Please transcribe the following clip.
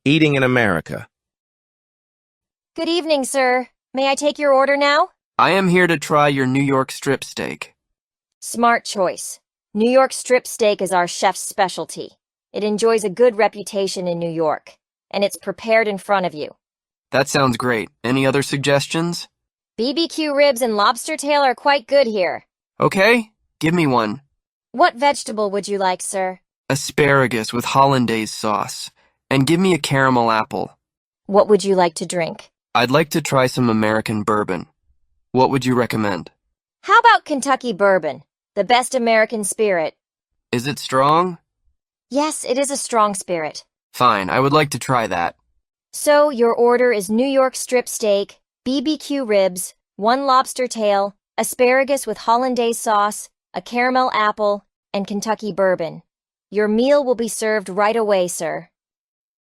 Eating in America. Good evening, sir. May I take your order now? I am here to try your New York strip steak. Smart choice. New York strip steak is our chef's specialty. It enjoys a good reputation in New York, and it's prepared in front of you. That sounds great. Any other suggestions? BBQ ribs and lobster tail are quite good here. Okay, give me one. What vegetable would you like, sir? Asparagus with hollandaise sauce. And give me a caramel apple. What would you like to drink? I'd like to try some American bourbon. What would you recommend? How about Kentucky bourbon, the best American spirit? Is it strong? Yes, it is a strong spirit. Fine, I would like to try that. So your order is New York strip steak, BBQ ribs, one lobster tail, asparagus with hollandaise sauce, a caramel apple, and Kentucky bourbon. Your meal will be served right away, sir.